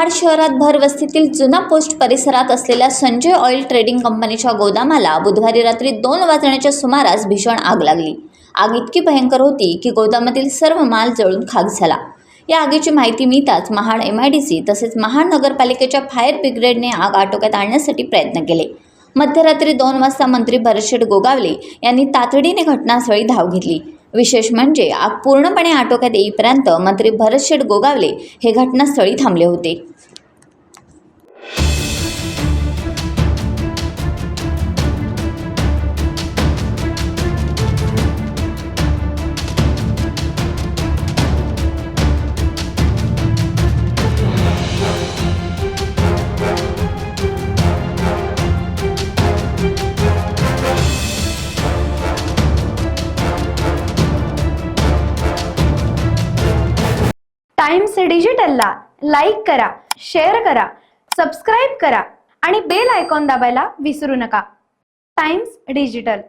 महाड शहरात भरवस्तीतील जुना पोस्ट परिसरात असलेल्या संजय ऑइल ट्रेडिंग कंपनीच्या गोदामाला बुधवारी रात्री 2 वाजण्याच्या सुमारास भीषण आग लागली। आग इतकी भयंकर होती की गोदामातील सर्व माल जळून खाक झाला। या आगीची माहिती मिळताच महाड MIDC तसेच महाड नगरपालिकेच्या फायर ब्रिगेडने आग आटोक्यात आणण्यासाठी प्रयत्न केले। मध्यरात्री 2 वाजता मंत्री भरतशेठ गोगावले यांनी तातडीने घटनास्थळी धाव घेतली। विशेष म्हणजे आग पूर्णपणे आटोक्यात येईपर्यंत मंत्री भरतशेठ गोगावले हे घटनास्थळी थांबले होते। टाइम्स डिजिटलला लाईक करा, शेअर करा, सबस्क्राईब करा आणि बेल आयकॉन दाबायला विसरू नका। Times digital.